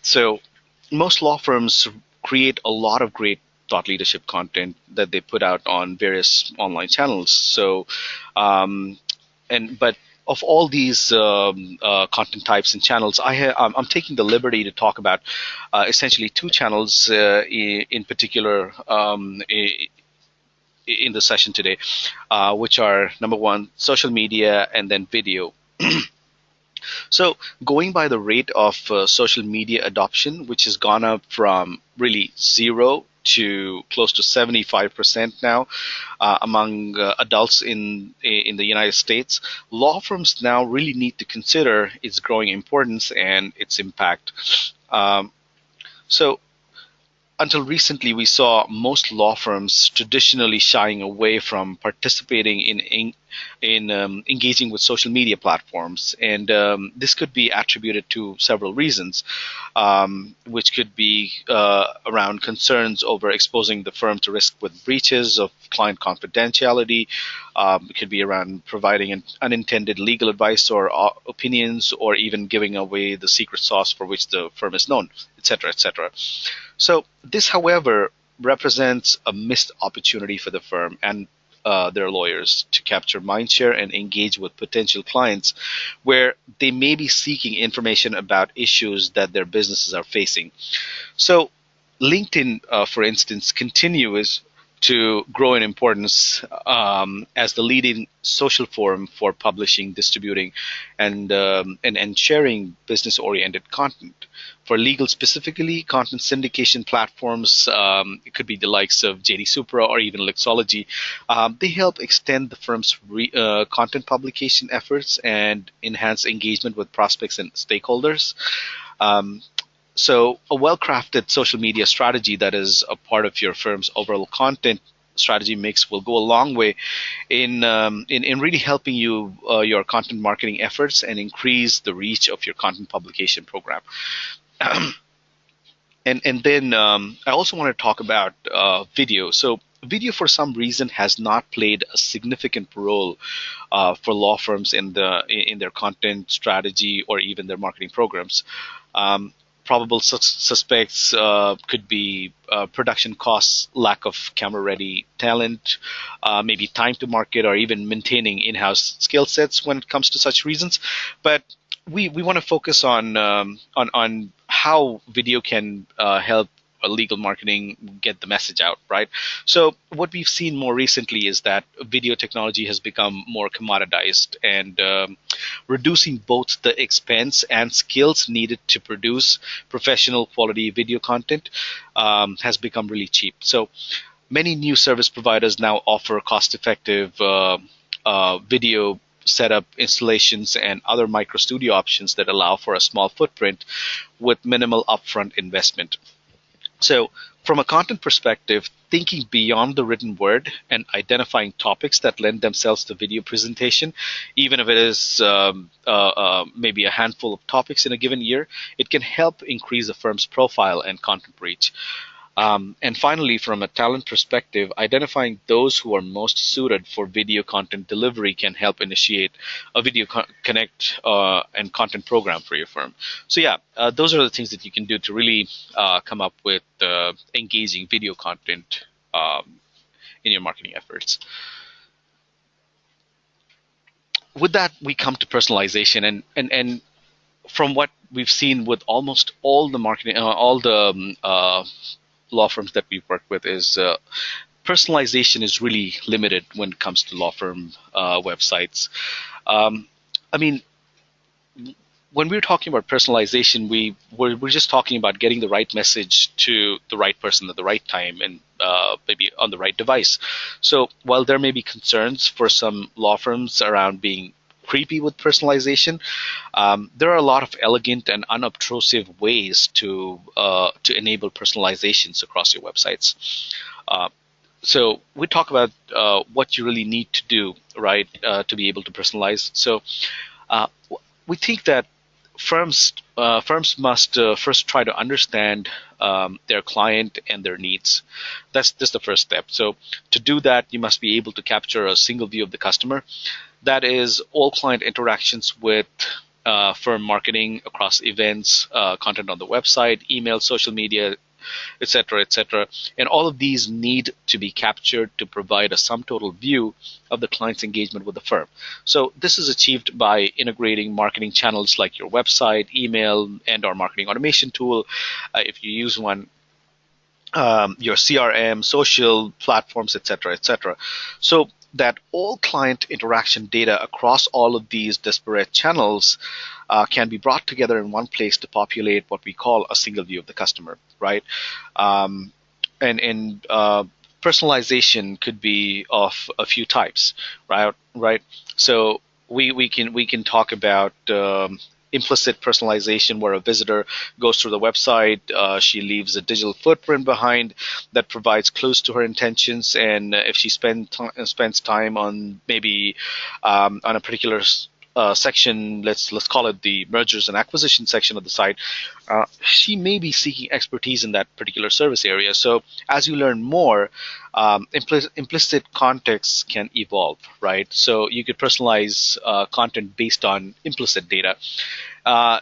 So most law firms create a lot of great thought leadership content that they put out on various online channels. So and but of all these content types and channels, I'm taking the liberty to talk about essentially two channels in particular in the session today, which are number one, social media, and then video. So, going by the rate of social media adoption, which has gone up from really zero to close to 75% now among adults in the United States, law firms now really need to consider its growing importance and its impact. So until recently, we saw most law firms traditionally shying away from participating in engaging with social media platforms, and this could be attributed to several reasons, which could be around concerns over exposing the firm to risk with breaches of client confidentiality. It could be around providing an unintended legal advice or opinions, or even giving away the secret sauce for which the firm is known, etc., etc. So this, however, represents a missed opportunity for the firm and their lawyers to capture mindshare and engage with potential clients where they may be seeking information about issues that their businesses are facing. So LinkedIn, for instance, continues to grow in importance as the leading social forum for publishing, distributing, and sharing business-oriented content. For legal specifically, content syndication platforms, it could be the likes of JD Supra or even Lexology, they help extend the firm's content publication efforts and enhance engagement with prospects and stakeholders. Um, so a well-crafted social media strategy that is a part of your firm's overall content strategy mix will go a long way in really helping you your content marketing efforts and increase the reach of your content publication program. And then I also want to talk about video. So video, for some reason, has not played a significant role for law firms in their content strategy or even their marketing programs. Probable suspects could be production costs, lack of camera-ready talent, maybe time to market, or even maintaining in-house skill sets when it comes to such reasons. But we want to focus on how video can help legal marketing get the message out, right? So what we've seen more recently is that video technology has become more commoditized, and reducing both the expense and skills needed to produce professional quality video content has become really cheap. So many new service providers now offer cost-effective video setup, installations, and other micro studio options that allow for a small footprint with minimal upfront investment. So, from a content perspective, thinking beyond the written word and identifying topics that lend themselves to video presentation, even if it is maybe a handful of topics in a given year, it can help increase a firm's profile and content reach. And finally, from a talent perspective, identifying those who are most suited for video content delivery can help initiate a video connect and content program for your firm. So yeah, those are the things that you can do to really come up with engaging video content in your marketing efforts. With that, we come to personalization, and from what we've seen with almost all the marketing, all the law firms that we've worked with is personalization is really limited when it comes to law firm websites. Um, I mean, when we're talking about personalization, we're just talking about getting the right message to the right person at the right time and maybe on the right device. So while there may be concerns for some law firms around being creepy with personalization, there are a lot of elegant and unobtrusive ways to enable personalizations across your websites. Uh, so we talk about what you really need to do, right, to be able to personalize. So uh, we think that firms must first try to understand their client and their needs. That's the first step. So to do that, you must be able to capture a single view of the customer. That is all client interactions with firm marketing across events, content on the website, email, social media, etc., etc. And all of these need to be captured to provide a sum total view of the client's engagement with the firm. So this is achieved by integrating marketing channels like your website, email, and/or marketing automation tool, if you use one, your CRM, social platforms, etc., etc. So that all client interaction data across all of these disparate channels can be brought together in one place to populate what we call a single view of the customer, right? Um, and personalization could be of a few types, right? Right. So we can talk about implicit personalization, where a visitor goes through the website, she leaves a digital footprint behind that provides clues to her intentions, and if she spends time on maybe on a particular section, let's call it the mergers and acquisition section of the site, she may be seeking expertise in that particular service area. So as you learn more, implicit context can evolve, right? So you could personalize content based on implicit data.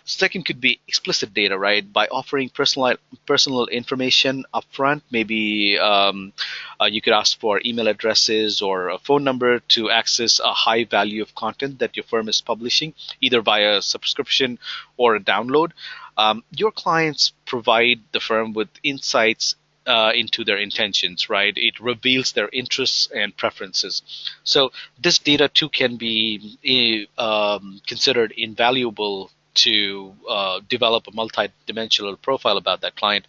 Second could be explicit data, right? By offering personal information upfront, maybe you could ask for email addresses or a phone number to access a high value of content that your firm is publishing, either via subscription or a download. Your clients provide the firm with insights into their intentions, right? It reveals their interests and preferences. So this data too can be considered invaluable to develop a multi-dimensional profile about that client,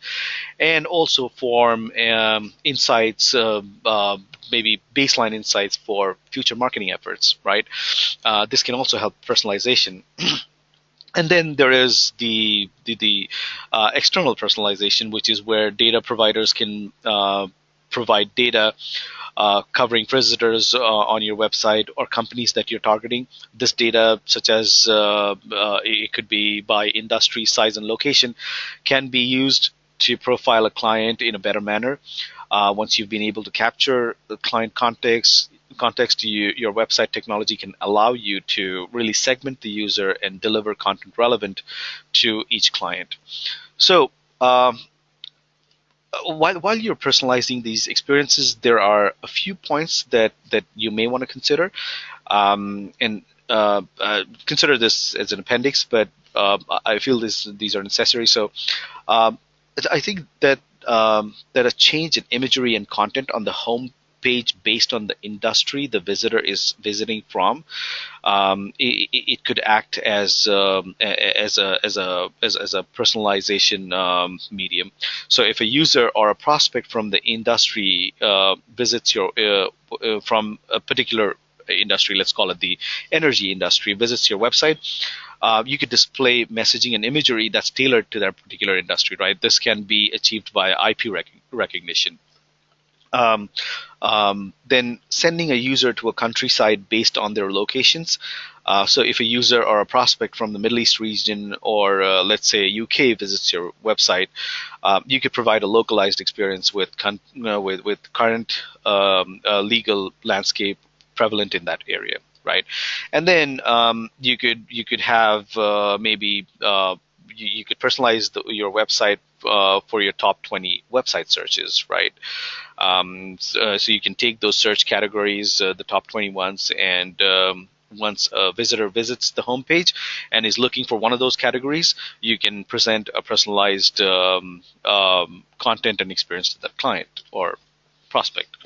and also form insights, maybe baseline insights for future marketing efforts, right? This can also help personalization. And then there is the external personalization, which is where data providers can provide data covering visitors on your website or companies that you're targeting. This data, such as it could be by industry, size, and location, can be used to profile a client in a better manner. Once you've been able to capture the client context, your website technology can allow you to really segment the user and deliver content relevant to each client. So while you're personalizing these experiences, there are a few points that you may want to consider, and consider this as an appendix, but I feel these are necessary. So um, I think that a change in imagery and content on the home page based on the industry the visitor is visiting from, it could act as a personalization medium. So if a user or a prospect from the industry visits your from a particular industry, let's call it the energy industry, visits your website, you could display messaging and imagery that's tailored to that particular industry, right? This can be achieved via IP recognition. Um, then sending a user to a country site based on their locations. So if a user or a prospect from the Middle East region or let's say UK visits your website, you could provide a localized experience with current legal landscape prevalent in that area, right? And then you could have maybe you could personalize your website for your top 20 website searches, right? So you can take those search categories, the top 20 ones, and once a visitor visits the homepage and is looking for one of those categories, you can present a personalized content and experience to that client or prospect,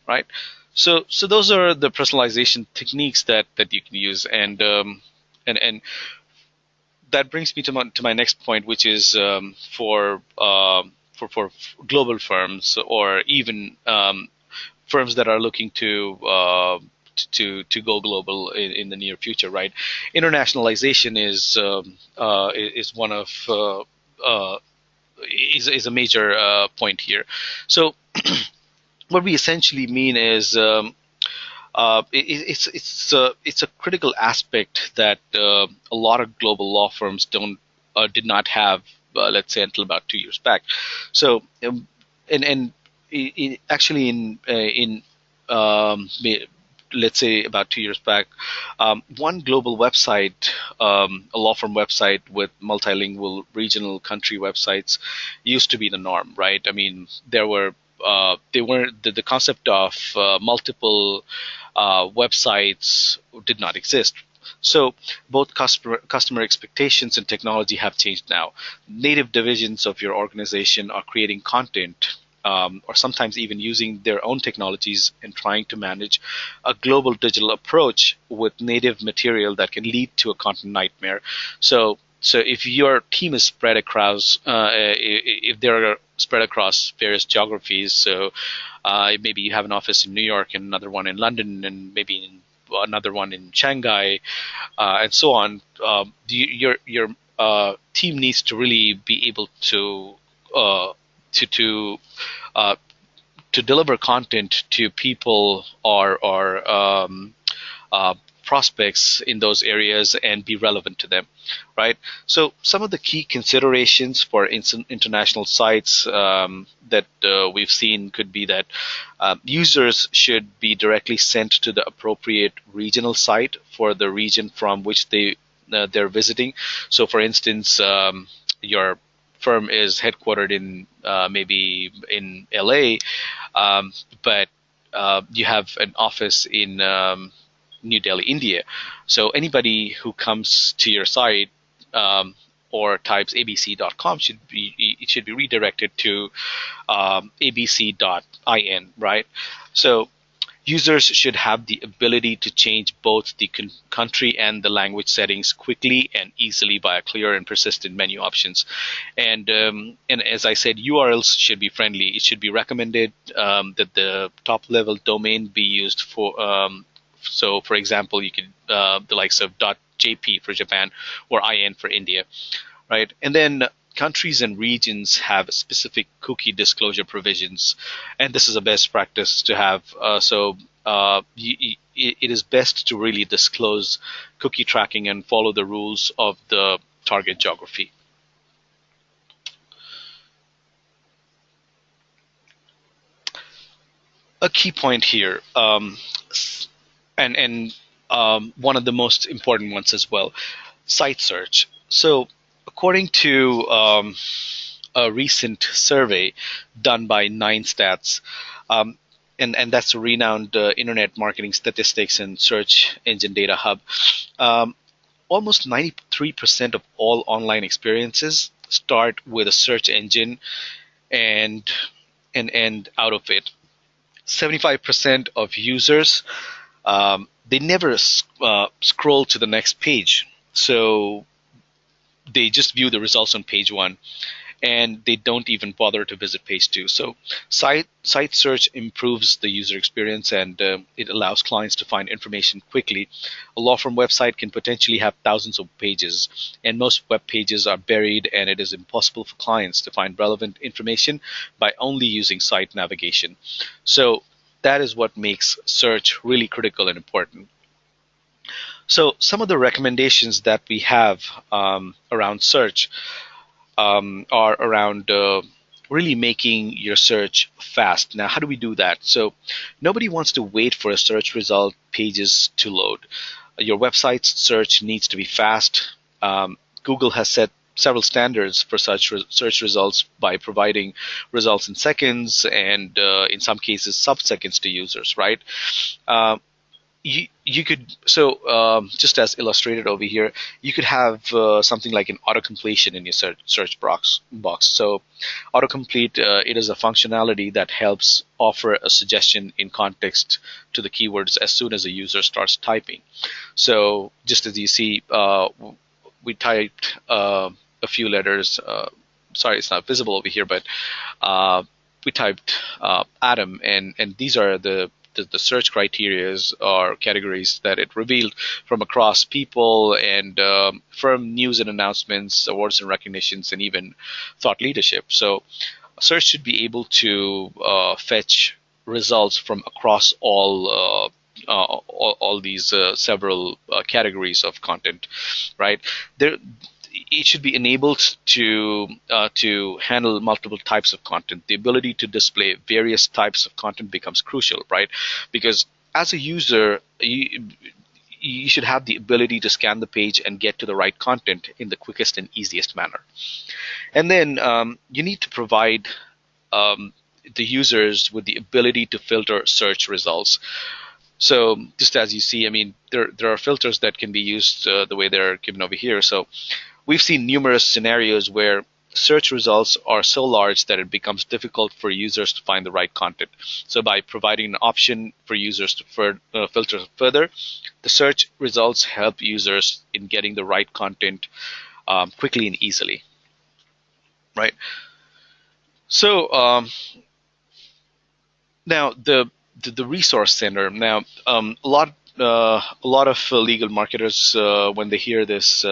right? So those are the personalization techniques that you can use, and that brings me to my next point, which is for global firms or even firms that are looking to go global in the near future, right? Internationalization is one of is a major point here. So what we essentially mean is it's a critical aspect that a lot of global law firms don't did not have, let's say, until about 2 years back. So and actually in let's say about 2 years back, one global website, a law firm website with multilingual regional country websites, used to be the norm, right? I mean, they weren't the concept of multiple websites did not exist. So both customer expectations and technology have changed now. Native divisions of your organization are creating content, or sometimes even using their own technologies and trying to manage a global digital approach with native material that can lead to a content nightmare. So if your team is spread across, if they're spread across various geographies, so maybe you have an office in New York and another one in London and maybe another one in Shanghai, and so on. Your team needs to really be able uh, to uh, to deliver content to people or uh, prospects in those areas and be relevant to them, right? So some of the key considerations for international sites that we've seen could be that users should be directly sent to the appropriate regional site for the region from which they're visiting. So, for instance, your firm is headquartered in maybe in LA, but you have an office in New Delhi, India. So anybody who comes to your site or types abc.com should be redirected to abc.in, right? So users should have the ability to change both the country and the language settings quickly and easily via clear and persistent menu options. And as I said, URLs should be friendly. It should be recommended that the top level domain be used for. So, for example, you could the likes of .jp for Japan or .in for India, right? And then countries and regions have specific cookie disclosure provisions, and this is a best practice to have. It is best to really disclose cookie tracking and follow the rules of the target geography. A key point here, and one of the most important ones as well, site search. So, according to a recent survey done by Nine Stats, um, and that's a renowned internet marketing statistics and search engine data hub. Um, Almost 93% of all online experiences start with a search engine, and and out of it, 75% of users they never scroll to the next page. So they just view the results on page one, and they don't even bother to visit page two. So site search improves the user experience, and it allows clients to find information quickly. A law firm website can potentially have thousands of pages, and most web pages are buried, and it is impossible for clients to find relevant information by only using site navigation. So that is what makes search really critical and important. So some of the recommendations that we have around search are around really making your search fast. Now, how do we do that? So nobody wants to wait for a search result pages to load. Your website's search needs to be fast. Google has set several standards for such search results by providing results in seconds and in some cases sub-seconds to users, right? Uh, you could just as illustrated over here, you could have something like an auto completion in your search box. So autocomplete, it is a functionality that helps offer a suggestion in context to the keywords as soon as a user starts typing. So just as you see, we typed a few letters. Sorry, it's not visible over here, but we typed Adam, and these are the search criterias or categories that it revealed from across people and firm news and announcements, awards and recognitions, and even thought leadership. So search should be able to fetch results from across all these several categories of content, right? There, it should be enabled to handle multiple types of content. The ability to display various types of content becomes crucial, right? Because as a user, you should have the ability to scan the page and get to the right content in the quickest and easiest manner. And then you need to provide the users with the ability to filter search results. So just as you see, I mean, there are filters that can be used the way they're given over here. So we've seen numerous scenarios where search results are so large that it becomes difficult for users to find the right content. So by providing an option for users to filter further, the search results help users in getting the right content quickly and easily, right? So now the resource center. Now a lot of legal marketers when they hear this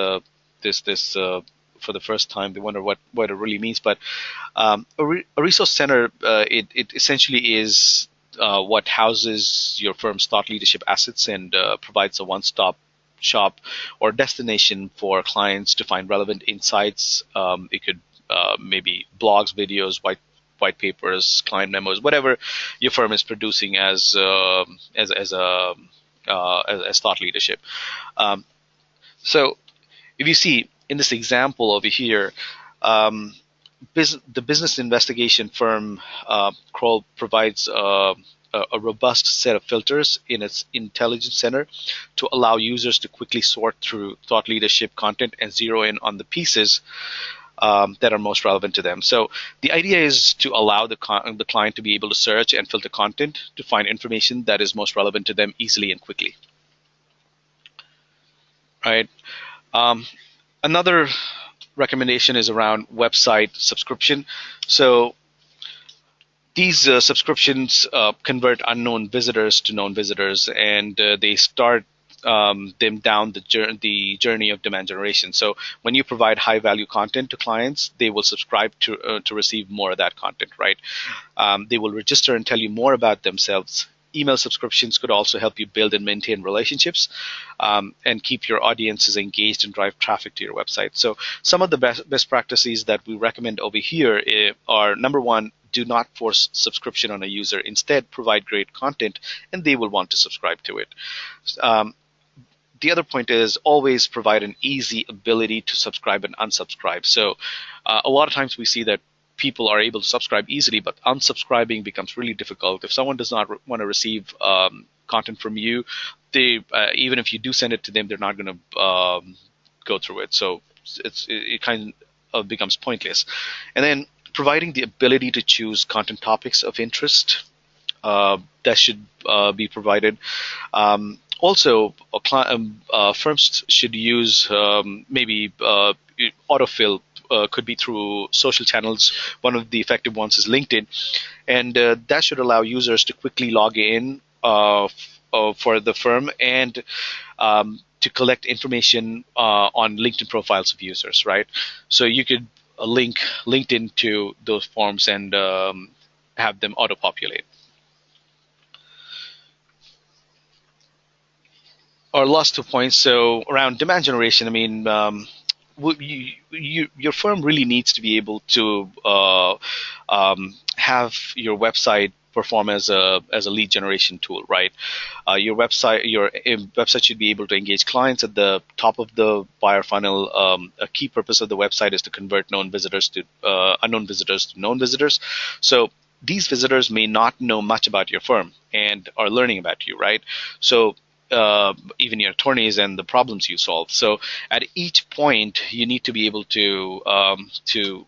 for the first time, they wonder what it really means. But a resource center, it essentially is what houses your firm's thought leadership assets and provides a one-stop shop or destination for clients to find relevant insights. It could maybe blogs, videos, white papers, client memos, whatever your firm is producing as a as thought leadership. Um, so if you see in this example over here, um, the business investigation firm Kroll provides a robust set of filters in its intelligence center to allow users to quickly sort through thought leadership content and zero in on the pieces that are most relevant to them. So the idea is to allow the client to be able to search and filter content to find information that is most relevant to them easily and quickly. Right. Um, Another recommendation is around website subscription. So these subscriptions convert unknown visitors to known visitors, and they start them down the journey of demand generation. So when you provide high value content to clients, they will subscribe to receive more of that content, right? They will register and tell you more about themselves. Email subscriptions could also help you build and maintain relationships and keep your audiences engaged and drive traffic to your website. So some of the best practices that we recommend over here are, number one, do not force subscription on a user. Instead, provide great content and they will want to subscribe to it. Um, the other point is always provide an easy ability to subscribe and unsubscribe. So a lot of times we see that people are able to subscribe easily, but unsubscribing becomes really difficult. If someone does not want to receive content from you, they even if you do send it to them, they're not going to go through it. So it kind of becomes pointless. And then providing the ability to choose content topics of interest that should be provided. Also, firms should use maybe autofill could be through social channels. One of the effective ones is LinkedIn, and that should allow users to quickly log in for the firm and to collect information on LinkedIn profiles of users, right? So you could link LinkedIn to those forms and have them auto-populate. Our last 2 points. So around demand generation, I mean, your firm really needs to be able to have your website perform as a lead generation tool, right? Your website should be able to engage clients at the top of the buyer funnel. A key purpose of the website is to convert unknown visitors to known visitors. So these visitors may not know much about your firm and are learning about you, right? So even your attorneys and the problems you solve. So at each point, you need to be able to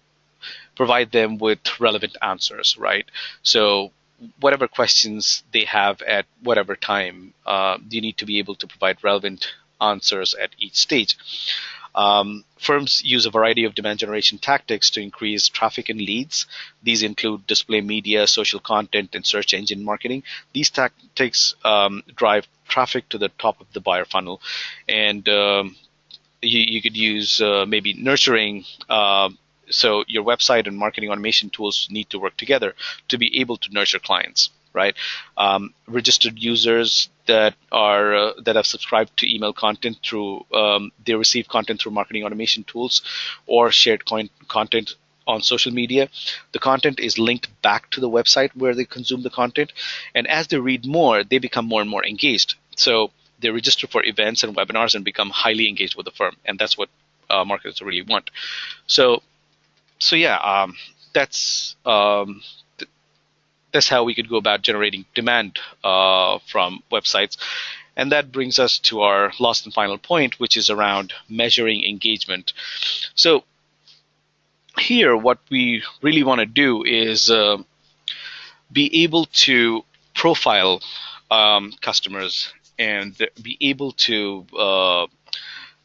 provide them with relevant answers, right? So whatever questions they have at whatever time, you need to be able to provide relevant answers at each stage. Firms use a variety of demand generation tactics to increase traffic and leads. These include display media, social content, and search engine marketing. These tactics drive traffic to the top of the buyer funnel, and you could use maybe nurturing. So your website and marketing automation tools need to work together to be able to nurture clients, right? Registered users that have subscribed to email content through they receive content through marketing automation tools or shared content on social media. The content is linked back to the website where they consume the content, and as they read more, they become more and more engaged. So they register for events and webinars and become highly engaged with the firm, and that's what marketers really want. So yeah, that's how we could go about generating demand from websites. And that brings us to our last and final point, which is around measuring engagement. So here, what we really want to do is be able to profile customers and be able to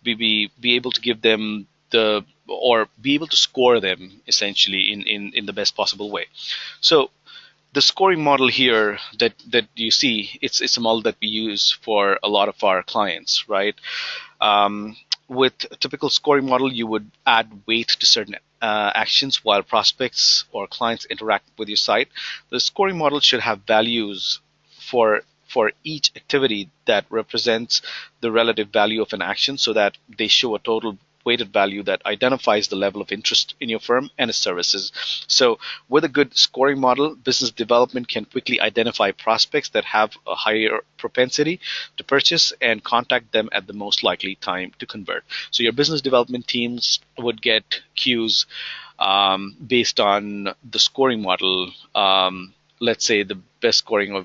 be able to give them the or be able to score them essentially in the best possible way. So the scoring model here that you see, it's a model that we use for a lot of our clients, right? With a typical scoring model, you would add weight to certain actions while prospects or clients interact with your site. The scoring model should have values for each activity that represents the relative value of an action, so that they show a total weighted value that identifies the level of interest in your firm and its services. So with a good scoring model, business development can quickly identify prospects that have a higher propensity to purchase and contact them at the most likely time to convert. So your business development teams would get cues based on the scoring model. Let's say the best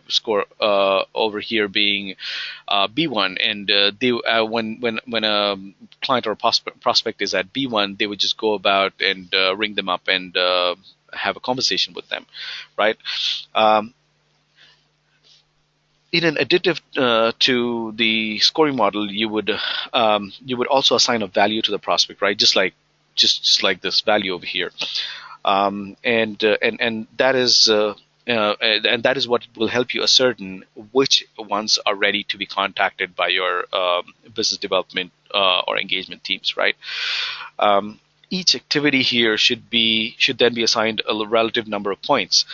score over here being B1, and when a client or a prospect is at B1, they would just go about and ring them up and have a conversation with them, right? In an additive to the scoring model, you would also assign a value to the prospect, right? Just like this value over here, and that is. And that is what will help you ascertain which ones are ready to be contacted by your business development or engagement teams, right? Each activity here should then be assigned a relative number of points,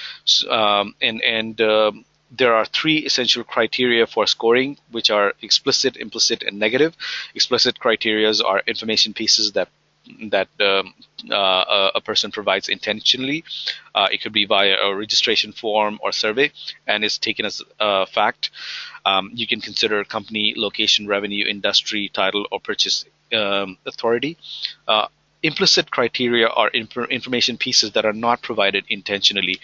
and there are three essential criteria for scoring, which are explicit, implicit, and negative. Explicit criteria are information pieces that a person provides intentionally. It could be via a registration form or survey, and is taken as a fact. You can consider company, location, revenue, industry, title, or purchase authority. Implicit criteria are information pieces that are not provided intentionally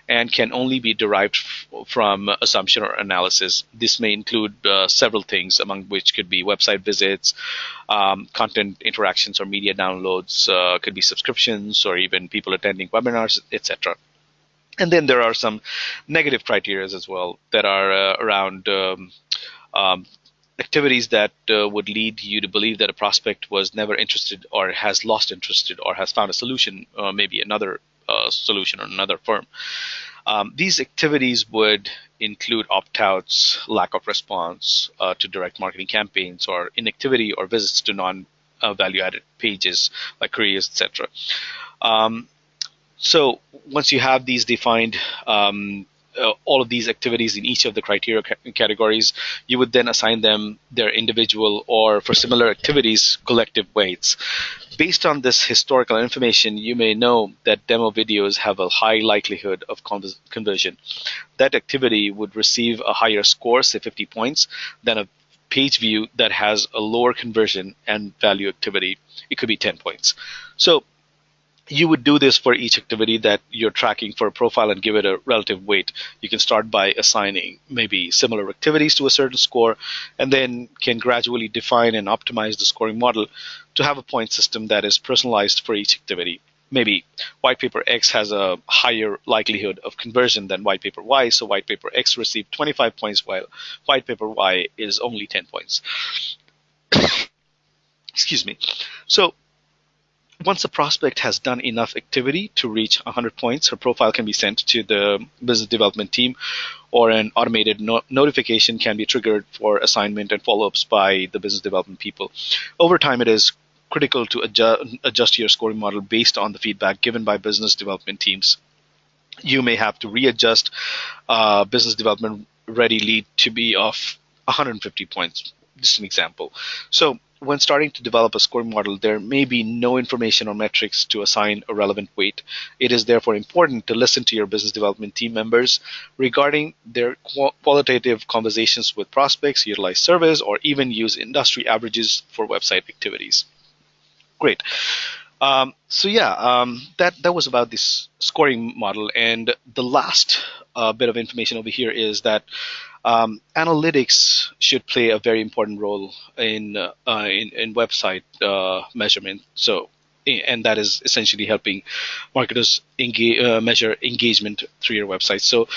and can only be derived from assumption or analysis. This may include several things, among which could be website visits, content interactions or media downloads, could be subscriptions, or even people attending webinars, etc. And then there are some negative criteria as well that are around activities that would lead you to believe that a prospect was never interested or has lost interest or has found a solution, maybe another solution or another firm. These activities would include opt-outs, lack of response to direct marketing campaigns, or inactivity or visits to non-value-added pages like careers, etc. Um, so once you have these defined, all of these activities in each of the criteria categories, you would then assign them their individual or, for similar activities, collective weights. Based on this historical information, you may know that demo videos have a high likelihood of conversion. That activity would receive a higher score, say 50 points, than a page view that has a lower conversion and value activity. It could be 10 points. So you would do this for each activity that you're tracking for a profile and give it a relative weight. You can start by assigning maybe similar activities to a certain score, and then can gradually define and optimize the scoring model to have a point system that is personalized for each activity. Maybe white paper X has a higher likelihood of conversion than white paper Y, so white paper X received 25 points while white paper Y is only 10 points. Excuse me. So once a prospect has done enough activity to reach 100 points, her profile can be sent to the business development team, or an automated notification can be triggered for assignment and follow-ups by the business development people. Over time, it is critical to adjust your scoring model based on the feedback given by business development teams. You may have to readjust business development ready lead to be of 150 points. Just an example. So when starting to develop a scoring model, there may be no information or metrics to assign a relevant weight. It is therefore important to listen to your business development team members regarding their qualitative conversations with prospects, utilize surveys, or even use industry averages for website activities. Great. So yeah, that was about this scoring model, and the last bit of information over here is that analytics should play a very important role in website measurement. So, and that is essentially helping marketers measure engagement through your website. So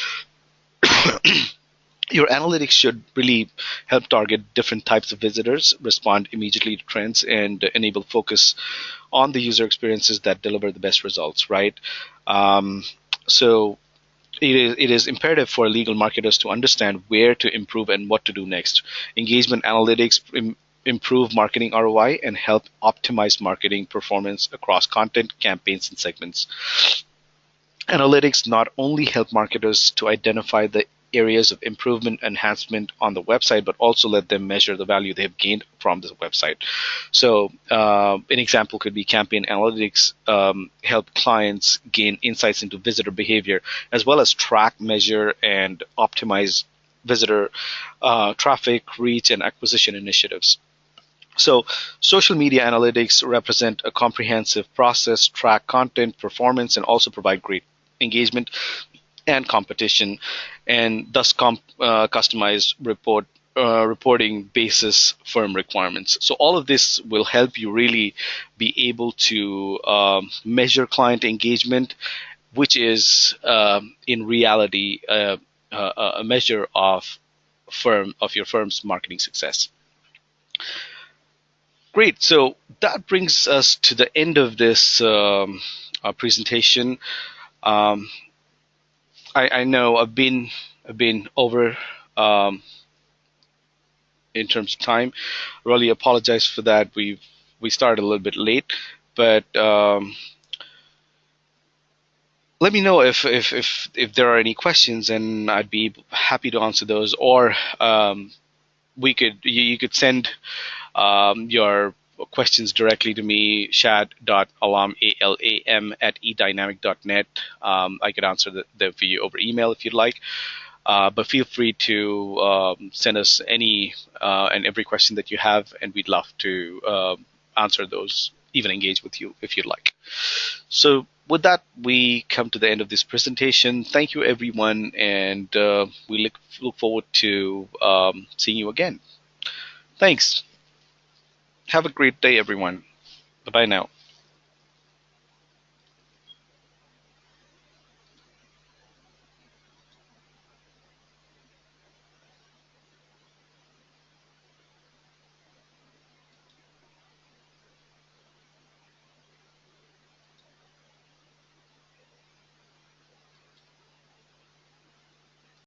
your analytics should really help target different types of visitors, respond immediately to trends, and enable focus on the user experiences that deliver the best results, right? So it is imperative for legal marketers to understand where to improve and what to do next. Engagement analytics improve marketing ROI and help optimize marketing performance across content, campaigns, and segments. Analytics not only help marketers to identify the areas of improvement enhancement on the website, but also let them measure the value they have gained from the website. So an example could be campaign analytics help clients gain insights into visitor behavior, as well as track, measure, and optimize visitor traffic, reach, and acquisition initiatives. So social media analytics represent a comprehensive process, track content, performance, and also provide great engagement and competition, and thus customize reporting basis firm requirements. So all of this will help you really be able to measure client engagement, which is in reality a measure of your firm's marketing success. Great. So that brings us to the end of this presentation. Um, I know I've been over in terms of time. Really apologize for that. We started a little bit late, but let me know if there are any questions, and I'd be happy to answer those. Or you could send your questions directly to me, shad.alam, ALAM, at edynamic.net. I could answer them for you over email if you'd like. But feel free to send us any and every question that you have, and we'd love to answer those, even engage with you if you'd like. So with that, we come to the end of this presentation. Thank you, everyone, and we look forward to seeing you again. Thanks. Have a great day, everyone. Bye-bye now.